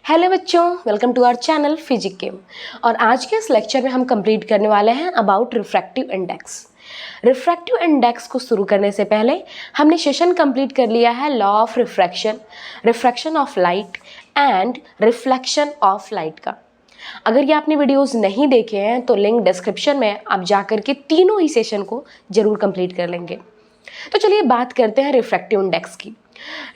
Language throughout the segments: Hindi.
हेलो बच्चों, welcome to our channel physic game. और आज के इस लेक्चर में हम कंप्लीट करने वाले हैं about refractive index. Refractive index को शुरू करने से पहले हमने सेशन कंप्लीट कर लिया है law of refraction, refraction of light and reflection of light का। अगर ये आपने वीडियोस नहीं देखे हैं तो लिंक डिस्क्रिप्शन में आप जाकर के तीनों ही सेशन को जरूर कंप्लीट कर लेंगे। तो चलिए बात करते हैं रिफ्रैक्टिव इंडेक्स की।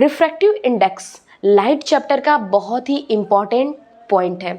रिफ्रैक्टिव इंडेक्स लाइट चैप्टर का बहुत ही इम्पॉर्टेंट पॉइंट है,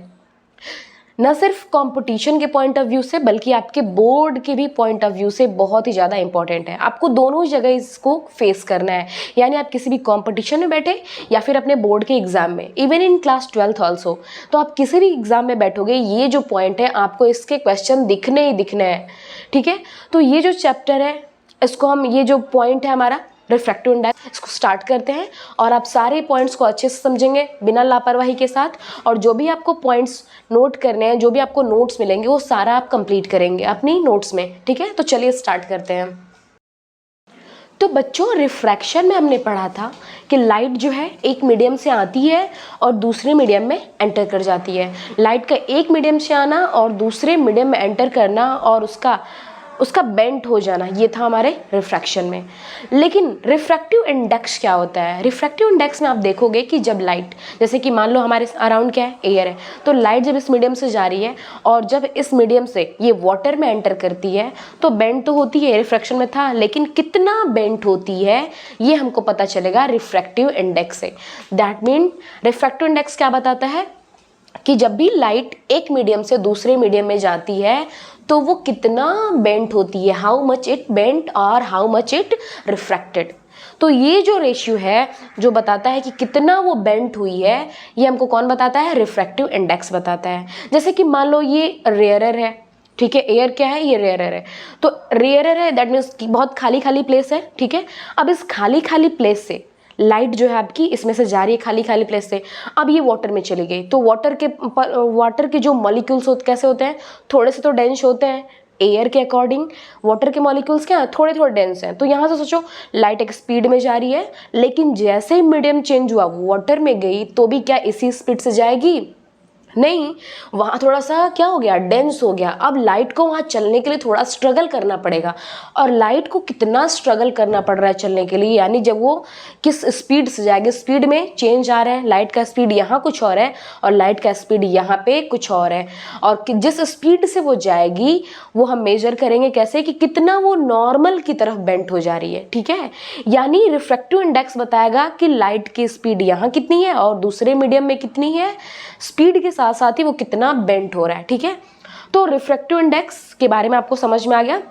न सिर्फ कंपटीशन के पॉइंट ऑफ व्यू से बल्कि आपके बोर्ड के भी पॉइंट ऑफ व्यू से बहुत ही ज़्यादा इंपॉर्टेंट है। आपको दोनों जगह इसको फेस करना है, यानी आप किसी भी कंपटीशन में बैठे या फिर अपने बोर्ड के एग्जाम में, even in class 12th also, तो आप किसी भी एग्जाम में बैठोगे ये जो पॉइंट है आपको इसके क्वेश्चन दिखने ही दिखने हैं। ठीक है, तो ये जो चैप्टर है इसको हम, ये जो पॉइंट है हमारा रिफ्रैक्टिव इंडेक्स, इसको स्टार्ट करते हैं और आप सारे पॉइंट्स को अच्छे से समझेंगे बिना लापरवाही के साथ। और जो भी आपको पॉइंट्स नोट करने हैं, जो भी आपको नोट्स मिलेंगे, वो सारा आप कंप्लीट करेंगे अपनी नोट्स में। ठीक है, तो चलिए स्टार्ट करते हैं। तो बच्चों, रिफ्रैक्शन में हमने पढ़ा था कि लाइट जो है एक मीडियम से आती है और दूसरे मीडियम में एंटर कर जाती है। लाइट का एक मीडियम से आना और दूसरे मीडियम में एंटर करना और उसका बेंट हो जाना, ये था हमारे रिफ्रैक्शन में। लेकिन रिफ्रैक्टिव इंडेक्स क्या होता है? रिफ्रैक्टिव इंडेक्स में आप देखोगे कि जब लाइट, जैसे कि मान लो हमारे अराउंड क्या है, एयर है, तो लाइट जब इस मीडियम से जा रही है और जब इस मीडियम से ये वाटर में एंटर करती है तो बेंट तो होती है, रिफ्रैक्शन में था, लेकिन कितना बेंट होती है ये हमको पता चलेगा रिफ्रैक्टिव इंडेक्स से। दैट मीन रिफ्रैक्टिव इंडेक्स क्या बताता है कि जब भी लाइट एक मीडियम से दूसरे मीडियम में जाती है तो वो कितना बेंट होती है, हाउ मच इट बेंट और हाउ मच इट रिफ्रैक्टेड। तो ये जो रेशियो है जो बताता है कि कितना वो बेंट हुई है, ये हमको कौन बताता है? रिफ्रैक्टिव इंडेक्स बताता है। जैसे कि मान लो ये रेयरर है, ठीक है, एयर क्या है, ये रेयरर है, तो रेयरर है दैट मीन्स बहुत खाली खाली प्लेस है। ठीक है, अब इस खाली खाली प्लेस से लाइट जो है आपकी इसमें से जा रही है खाली खाली प्लेस से, अब ये वाटर में चली गई, तो वाटर के जो मॉलिक्यूल्स कैसे होते हैं, थोड़े से तो डेंस होते हैं। एयर के अकॉर्डिंग वाटर के मॉलिक्यूल्स क्या हैं, थोड़े थोड़े डेंस हैं। तो यहाँ से सोचो लाइट एक स्पीड में जा रही है, लेकिन जैसे ही मीडियम चेंज हुआ वाटर में गई तो भी क्या इसी स्पीड से जाएगी? नहीं, वहाँ थोड़ा सा क्या हो गया, डेंस हो गया। अब लाइट को वहाँ चलने के लिए थोड़ा स्ट्रगल करना पड़ेगा। और लाइट को कितना स्ट्रगल करना पड़ रहा है चलने के लिए, यानी जब वो किस स्पीड से जाएगी, स्पीड में चेंज आ रहा है, लाइट का स्पीड यहाँ कुछ और है और लाइट का स्पीड यहाँ पे कुछ और है। और जिस स्पीड से वो जाएगी वो हम मेजर करेंगे कैसे, कि कितना वो नॉर्मल की तरफ बेंट हो जा रही है। ठीक है, यानी रिफ्रैक्टिव इंडेक्स बताएगा कि लाइट की स्पीड यहाँ कितनी है और दूसरे मीडियम में कितनी है, स्पीड के साथ साथ ही वो कितना बेंट हो रहा है। ठीक है, तो रिफ्रैक्टिव इंडेक्स के बारे में आपको समझ में आ गया।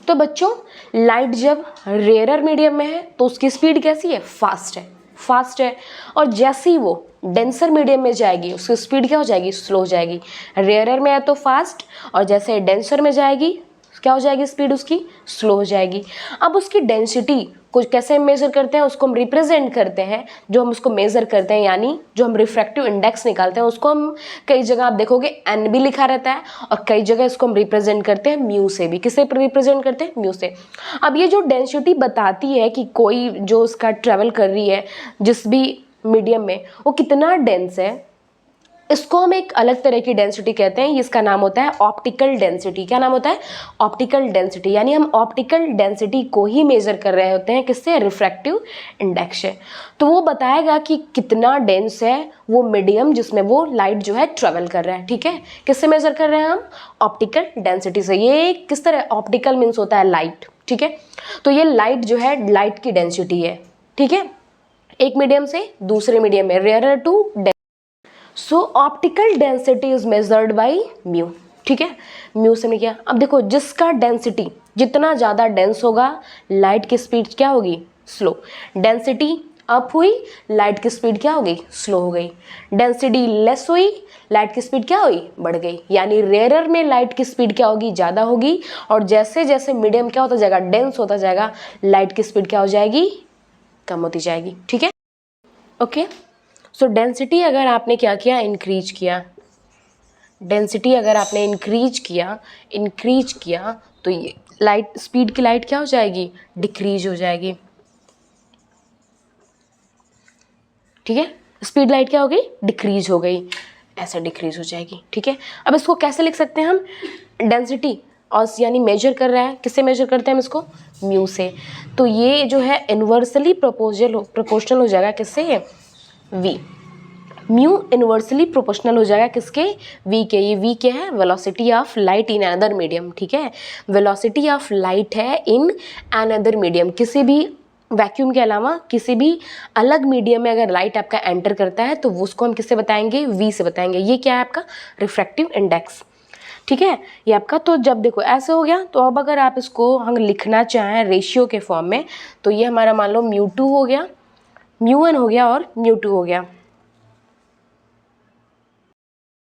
तो बच्चों, लाइट जब रेयरर मीडियम में है तो उसकी स्पीड कैसी है, फास्ट है। और जैसे ही वो डेंसर मीडियम में जाएगी उसकी स्पीड क्या हो जाएगी, स्लो हो जाएगी। रेयरर में है तो फास्ट, और जैसे डेंसर में जाएगी क्या हो जाएगी, स्पीड उसकी स्लो हो जाएगी। अब उसकी डेंसिटी कुछ कैसे मेजर करते हैं, उसको हम रिप्रेजेंट करते हैं, जो हम उसको मेजर करते हैं, यानी जो हम रिफ्रैक्टिव इंडेक्स निकालते हैं उसको हम, कई जगह आप देखोगे एन भी लिखा रहता है और कई जगह इसको हम रिप्रेजेंट करते हैं म्यू से भी। किससे रिप्रेजेंट करते हैं, म्यू से। अब ये जो डेंसिटी बताती है कि कोई जो उसका ट्रेवल कर रही है जिस भी मीडियम में वो कितना डेंस है, इसको हम एक अलग तरह की डेंसिटी कहते हैं। इसका नाम होता है ऑप्टिकल डेंसिटी। क्या नाम होता है, ऑप्टिकल डेंसिटी। यानी हम ऑप्टिकल डेंसिटी को ही मेजर कर रहे होते हैं, किससे, रिफ्रैक्टिव इंडेक्स से। तो वो बताएगा कि कितना डेंस है वो मीडियम जिसमें वो लाइट जो है ट्रेवल कर रहा है। ठीक है, किससे मेजर कर रहे हैं हम, ऑप्टिकल डेंसिटी से। ये किस तरह, ऑप्टिकल मीन्स होता है लाइट। ठीक है, तो ये लाइट जो है लाइट की डेंसिटी है। ठीक है, एक मीडियम से दूसरे मीडियम में, rarer to so optical density is measured by mu. ठीक है, म्यू से क्या, अब देखो जिसका डेंसिटी जितना ज़्यादा डेंस होगा लाइट की स्पीड क्या होगी, स्लो। डेंसिटी अप हुई, लाइट की स्पीड क्या हो गई, स्लो हो गई। डेंसिटी लेस हुई, लाइट की स्पीड क्या हुई, बढ़ गई। यानी रेयरर में लाइट की स्पीड क्या होगी, ज़्यादा होगी, और जैसे जैसे मीडियम क्या होता जाएगा, डेंस होता जाएगा, लाइट की स्पीड क्या हो जाएगी, कम होती जाएगी। ठीक है, ओके। सो डेंसिटी अगर आपने क्या किया, इंक्रीज किया, डेंसिटी अगर आपने इंक्रीज किया तो ये लाइट, स्पीड की लाइट क्या हो जाएगी, डिक्रीज हो जाएगी। ठीक है, स्पीड लाइट क्या हो गई, डिक्रीज हो गई, ऐसे डिक्रीज हो जाएगी। ठीक है, अब इसको कैसे लिख सकते हैं हम, डेंसिटी और यानी मेजर कर रहा है, किससे मेजर करते हैं हम इसको, म्यू से। तो ये जो है इन्वर्सली प्रोपोर्शनल हो जाएगा किससे, वी। म्यू इन्वर्सली प्रोपोर्शनल हो जाएगा किसके, वी के। ये वी क्या है, velocity of light in another medium. ठीक है, वेलोसिटी ऑफ लाइट है इन अनदर मीडियम, किसी भी वैक्यूम के अलावा किसी भी अलग मीडियम में अगर लाइट आपका एंटर करता है तो उसको हम किससे बताएंगे, वी से बताएंगे। ये क्या है आपका रिफ्रैक्टिव इंडेक्स। ठीक है, ये आपका, तो जब देखो ऐसे हो गया, तो अब अगर आप इसको हम लिखना चाहें रेशियो के फॉर्म में, तो ये हमारा मान लो μ2 हो गया, μ1 हो गया और μ2 हो गया।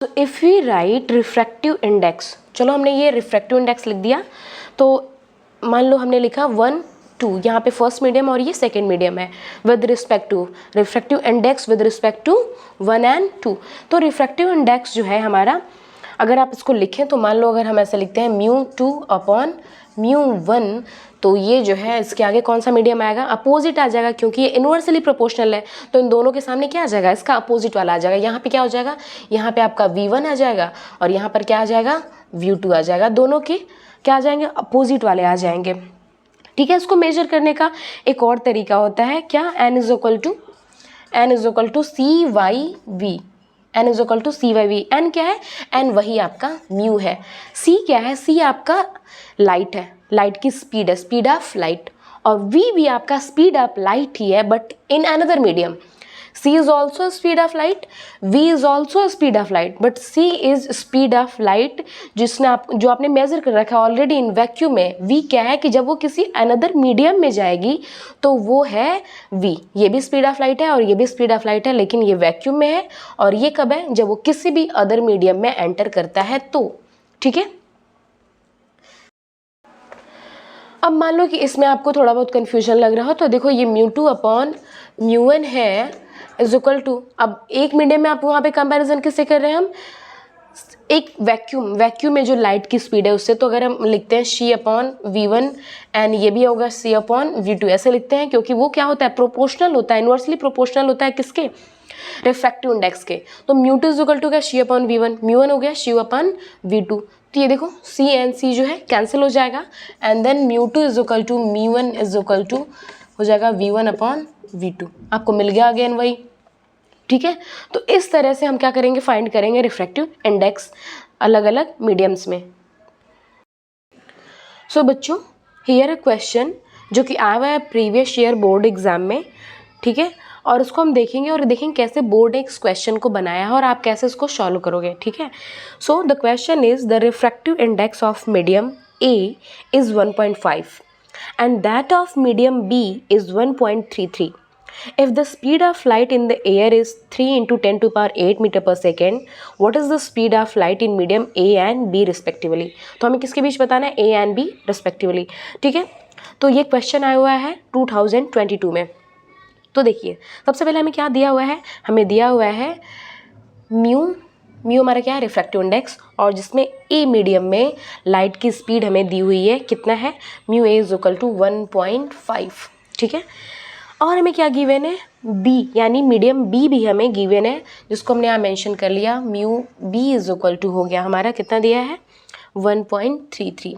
तो if we write refractive index, चलो हमने ये रिफ्रैक्टिव इंडेक्स लिख दिया, तो मान लो हमने लिखा 1 2, यहाँ पे फर्स्ट मीडियम और ये सेकेंड मीडियम है, with respect to refractive index with respect to 1 and 2। तो रिफ्रैक्टिव इंडेक्स जो है हमारा, अगर आप इसको लिखें तो मान लो अगर हम ऐसे लिखते हैं μ2 अपॉन μ1, तो ये जो है इसके आगे कौन सा मीडियम आएगा, अपोजिट आ जाएगा, क्योंकि ये इन्वर्सली प्रोपोर्शनल है। तो इन दोनों के सामने क्या आ जाएगा, इसका अपोजिट वाला आ जाएगा। यहाँ पे क्या हो जाएगा, यहाँ पे आपका v1 आ जाएगा और यहाँ पर क्या आ जाएगा, v2 आ जाएगा। दोनों के क्या आ जाएंगे, अपोजिट वाले आ जाएंगे। ठीक है, इसको मेजर करने का एक और तरीका होता है क्या, n is equal to C by V. n is equal to C by V. n क्या है, n वही आपका म्यू है। c क्या है, c आपका लाइट है, लाइट की स्पीड है, स्पीड ऑफ लाइट। और v भी आपका स्पीड ऑफ लाइट ही है, but in another medium. c is also speed of light, v is also speed of light, but c is speed of light जिसने जो आपने मेजर कर रखा है ऑलरेडी इन वैक्यूम में। v क्या है कि जब वो किसी अनदर मीडियम में जाएगी तो वो है v। ये भी स्पीड ऑफ लाइट है और ये भी स्पीड ऑफ लाइट है, लेकिन ये वैक्यूम में है, और ये कब है, जब वो किसी भी अदर मीडियम में एंटर करता है तो। ठीक है, अब मान लो कि इसमें आपको थोड़ा बहुत कन्फ्यूजन लग रहा हो, तो देखो ये μ2 अपॉन μ1 है इज इक्वल टू, अब एक मीडियम में आप वहाँ पे कंपैरिजन किससे कर रहे हैं हम, एक वैक्यूम में जो लाइट की स्पीड है उससे। तो अगर हम लिखते हैं c अपॉन v1 एंड ये भी होगा c अपॉन v2, ऐसे लिखते हैं, क्योंकि वो क्या होता है, प्रोपोर्शनल होता है, इन्वर्सली प्रोपोर्शनल होता है किसके, रिफ्रैक्टिव इंडेक्स के। तो μ2 इज इक्वल टू क्या, c अपॉन v1, μ1 हो गया c अपॉन v2। तो ये देखो c एंड c जो है कैंसिल हो जाएगा, and then μ2 is equal to μ1 is equal to हो जाएगा v1 अपॉन v2। आपको मिल गया अगेन वही। ठीक है, तो इस तरह से हम क्या करेंगे, फाइंड करेंगे रिफ्रैक्टिव इंडेक्स अलग अलग मीडियम्स में। सो बच्चों, हियर अ क्वेश्चन जो कि आया हुआ है प्रीवियस ईयर बोर्ड एग्जाम में। ठीक है, और उसको हम देखेंगे और देखेंगे कैसे बोर्ड ने इस क्वेश्चन को बनाया है और आप कैसे इसको सॉल्व करोगे। ठीक है, so the question is the refractive index of medium A is 1.5 and that of medium B is 1.33. If the speed of light in the air is 3 into 10 to the power 8 meter per second, what is the speed of light in medium A and B respectively? तो हमें किसके बीच बताना है, A and B respectively। ठीक है, तो ये क्वेश्चन आया हुआ है 2022 में। तो देखिए सबसे पहले हमें क्या दिया हुआ है, हमें दिया हुआ है म्यू हमारा क्या है, रिफ्रैक्टिव इंडेक्स, और जिसमें ए मीडियम में लाइट की स्पीड हमें दी हुई है, कितना है, mu A is equal to 1.5। ठीक है, और हमें क्या गिवन है, बी यानी मीडियम बी भी हमें गिवन है, जिसको हमने यहाँ मेंशन कर लिया, mu B is equal to हो गया हमारा कितना दिया है, 1.33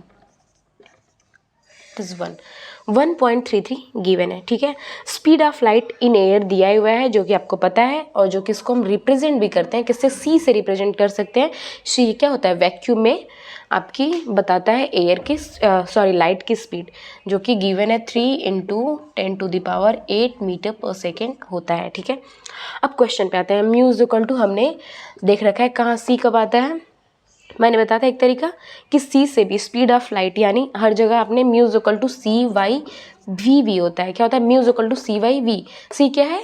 1.33 गिवन है। ठीक है, speed of light in air दिया हुआ है जो कि आपको पता है, और जो कि इसको हम रिप्रेजेंट भी करते हैं, किससे, सी से रिप्रेजेंट कर सकते हैं। सी क्या होता है, वैक्यूम में आपकी बताता है एयर की लाइट की स्पीड, जो कि गिवन है 3 into 10 to the power 8 metre पर सेकेंड होता है। ठीक है, अब क्वेश्चन पे आते हैं। म्यू इज इक्वल टू हमने देख रखा है, कहाँ सी कब आता है, मैंने बताया था एक तरीका कि सी से भी स्पीड ऑफ लाइट, यानी हर जगह आपने mu is equal to C by V होता है। क्या होता है, mu is equal to C by V. C क्या है,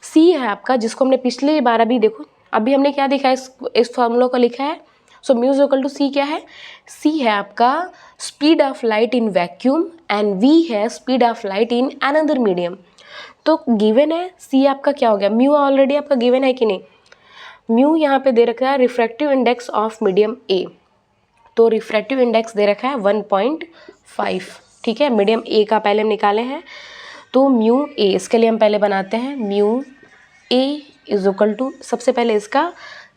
सी है आपका, जिसको हमने पिछले बार अभी देखो, अभी हमने क्या देखा है, इस फॉर्मूला को लिखा है। So mu is equal to C क्या है, सी है आपका speed of light in vacuum and V है speed of light in another medium. तो गिवन है सी आपका क्या हो गया, म्यू ऑलरेडी आपका गिवन है कि नहीं, म्यू यहाँ पे दे रखा है रिफ्रैक्टिव इंडेक्स ऑफ मीडियम ए, तो रिफ्रैक्टिव इंडेक्स दे रखा है 1.5। ठीक है, मीडियम ए का पहले हम निकाले हैं, तो म्यू ए, इसके लिए हम पहले बनाते हैं mu A is equal to, सबसे पहले इसका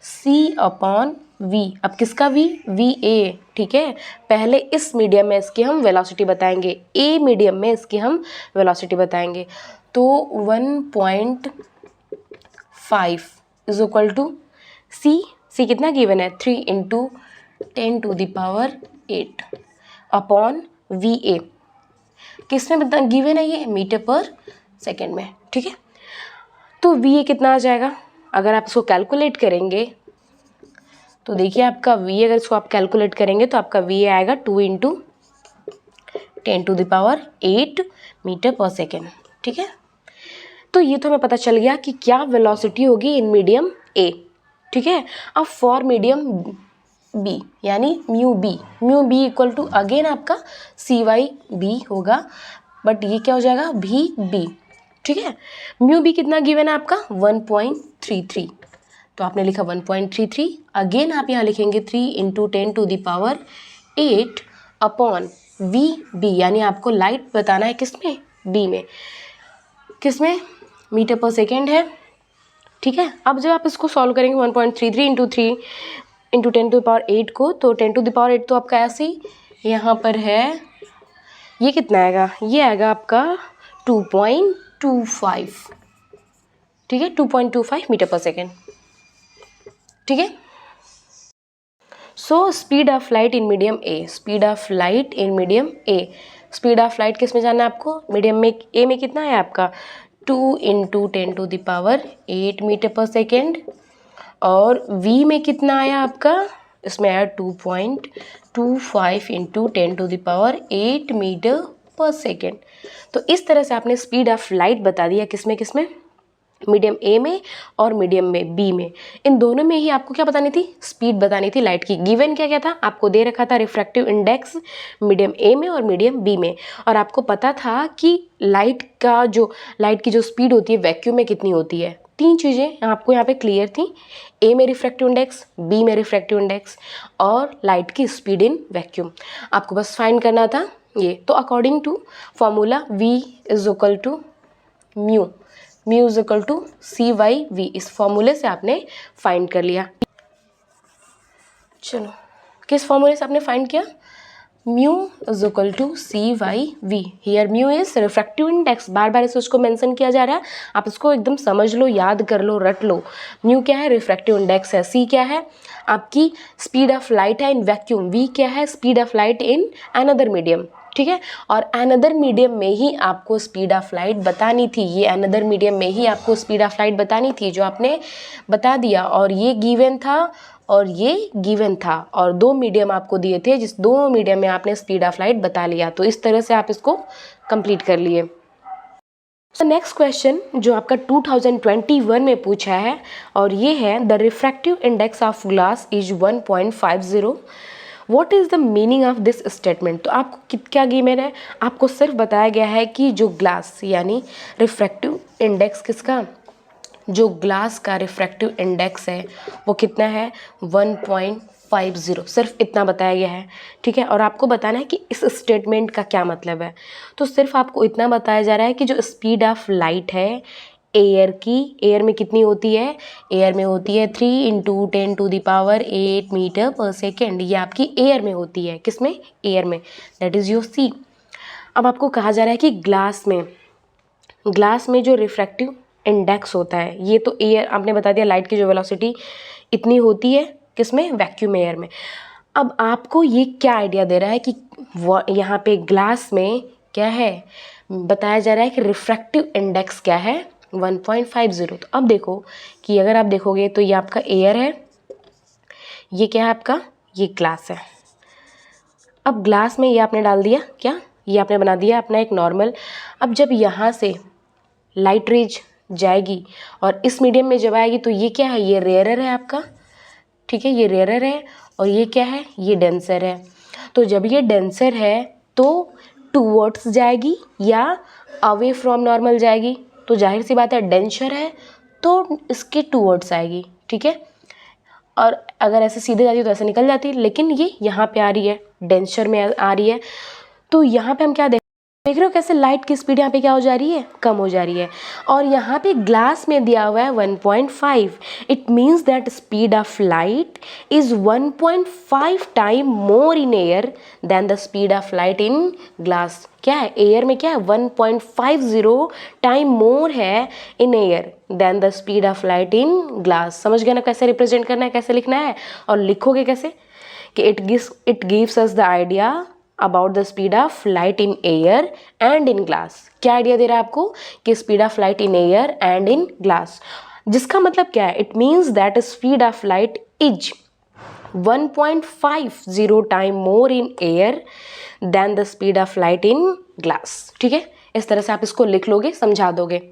c अपॉन v। अब किसका v? v a, ठीक है। पहले इस मीडियम में इसकी हम वेलोसिटी बताएंगे, a मीडियम में इसकी हम वेलोसिटी बताएंगे। तो 1.5 इज इक्वल टू c कितना गिवन है? 3 इंटू 10⁸ अपॉन वी ए। किस में बता गिवन है? ये मीटर पर सेकेंड में, ठीक है। तो वी ए कितना आ जाएगा? अगर आप इसको कैलकुलेट करेंगे तो देखिए आपका वी, अगर इसको आप कैलकुलेट करेंगे तो आपका वी ए आएगा 2 इंटू 10⁸ मीटर पर सेकेंड, ठीक है। तो ये तो हमें पता चल गया कि क्या वेलोसिटी होगी इन मीडियम ए, ठीक है। अब फॉर मीडियम बी यानी mu B equal to again आपका सी वाई बी होगा, बट ये क्या हो जाएगा? भी बी, ठीक है। म्यू बी कितना गिवन है आपका? 1.33। तो आपने लिखा 1.33, अगेन आप यहाँ लिखेंगे 3 इंटू 10⁸ अपॉन वी बी, यानी आपको लाइट बताना है किसमें? बी में। किसमें? मीटर पर सेकेंड है, ठीक है। अब जब आप इसको सॉल्व करेंगे 1.33 इंटू 3 इंटू 10⁸ को, तो 10⁸ तो आपका ऐसे ही यहाँ पर है, ये कितना आएगा? ये आएगा आपका 2.25, ठीक है, 2.25 मीटर पर सेकेंड, ठीक है। So speed of light in medium A, speed of light in medium A, speed of light किस में जाना है आपको? मीडियम में। ए में कितना है आपका? 2 इंटू 10⁸ मीटर पर सेकेंड, और वी में कितना आया आपका? इसमें आया 2.25 इंटू 10⁸ मीटर पर सेकेंड। तो इस तरह से आपने स्पीड ऑफ लाइट बता दिया किसमें किसमें? मीडियम ए में और मीडियम में बी में। इन दोनों में ही आपको क्या बतानी थी? स्पीड बतानी थी लाइट की। गिवन क्या क्या था? आपको दे रखा था रिफ्रैक्टिव इंडेक्स मीडियम ए में और मीडियम बी में, और आपको पता था कि लाइट की जो स्पीड होती है वैक्यूम में कितनी होती है। 3 चीज़ें आपको यहाँ पे क्लियर थी, ए में रिफ्रैक्टिव इंडेक्स, बी में रिफ्रैक्टिव इंडेक्स, और लाइट की स्पीड इन वैक्यूम। आपको बस फाइंड करना था ये। तो according to formula v is equal to mu is equal to C by V, इस फॉर्मूले से आपने फाइंड कर लिया। चलो, किस फॉर्मूले से आपने फाइंड किया? Mu is equal to C by V. Here mu is refractive index, बार बार इसको मेंशन किया जा रहा है, आप इसको एकदम समझ लो, याद कर लो, रट लो। म्यू क्या है? रिफ्रैक्टिव इंडेक्स है। सी क्या है? आपकी स्पीड ऑफ लाइट है इन वैक्यूम। वी क्या है? Speed of light in another medium, ठीक है। और अनदर मीडियम में ही आपको स्पीड ऑफ लाइट बतानी थी, ये अनदर मीडियम में ही आपको स्पीड ऑफ लाइट बतानी थी, जो आपने बता दिया। और ये गिवन था और ये गिवन था, और 2 मीडियम आपको दिए थे, जिस 2 मीडियम में आपने स्पीड ऑफ लाइट बता लिया। तो इस तरह से आप इसको कंप्लीट कर लिए। नेक्स्ट क्वेश्चन जो आपका 2021 में पूछा है, और ये है the refractive index of glass is 1.50। What is the meaning of this statement? तो आपको क्या गिवन है? आपको सिर्फ बताया गया है कि जो ग्लास यानी रिफ्रैक्टिव इंडेक्स किसका, जो ग्लास का रिफ्रैक्टिव इंडेक्स है वो कितना है? 1.50, सिर्फ इतना बताया गया है, ठीक है। और आपको बताना है कि इस स्टेटमेंट का क्या मतलब है। तो सिर्फ आपको इतना बताया जा रहा है कि जो स्पीड ऑफ लाइट है एयर में कितनी होती है? एयर में होती है 3 इंटू 10⁸ मीटर पर सेकेंड। ये आपकी एयर में होती है। किस में? एयर में। That is your C. अब आपको कहा जा रहा है कि ग्लास में जो रिफ्रैक्टिव इंडेक्स होता है, ये तो एयर आपने बता दिया, लाइट की जो वेलोसिटी इतनी होती है किसमें? वैक्यूम एयर में। अब आपको ये क्या आइडिया दे रहा है कि यहाँ पे ग्लास में क्या है बताया जा रहा है कि रिफ्रैक्टिव इंडेक्स क्या है? 1.50। तो अब देखो कि अगर आप देखोगे तो ये आपका एयर है, ये क्या है आपका? ये ग्लास है। अब ग्लास में ये आपने डाल दिया क्या? ये आपने बना दिया अपना एक नॉर्मल। अब जब यहाँ से लाइट रेज जाएगी और इस मीडियम में जब आएगी तो ये क्या है? ये रेयरर है आपका, ठीक है, ये रेयरर है। और ये क्या है? ये डेंसर है। तो जब ये डेंसर है तो टूवर्ड्स जाएगी या अवे फ्रॉम नॉर्मल जाएगी? तो जाहिर सी बात है डेंसर है तो इसके टूवर्ड्स आएगी, ठीक है। और अगर ऐसे सीधे जाती तो ऐसे निकल जाती, लेकिन ये यहाँ पे आ रही है, डेंसर में आ रही है। तो यहाँ पे हम क्या देख देख रहे हो कैसे लाइट की स्पीड यहाँ पे क्या हो जा रही है, कम हो जा रही है। और यहाँ पे ग्लास में दिया हुआ है 1.5, it means that speed of light is 1.5 time more in air than the speed of light in glass. क्या है, एयर में क्या है, 1.50 टाइम मोर है in air than the speed of light in glass. समझ गए ना कैसे रिप्रेजेंट करना है, कैसे लिखना है, और लिखोगे कैसे कि it gives us the idea about the speed of light in air and in glass. क्या आइडिया दे रहा है आपको कि speed of light in air and in glass, जिसका मतलब क्या है, it means that speed of light is 1.50 time more in air than the speed of light in glass. ठीक है, इस तरह से आप इसको लिख लोगे, समझा दोगे।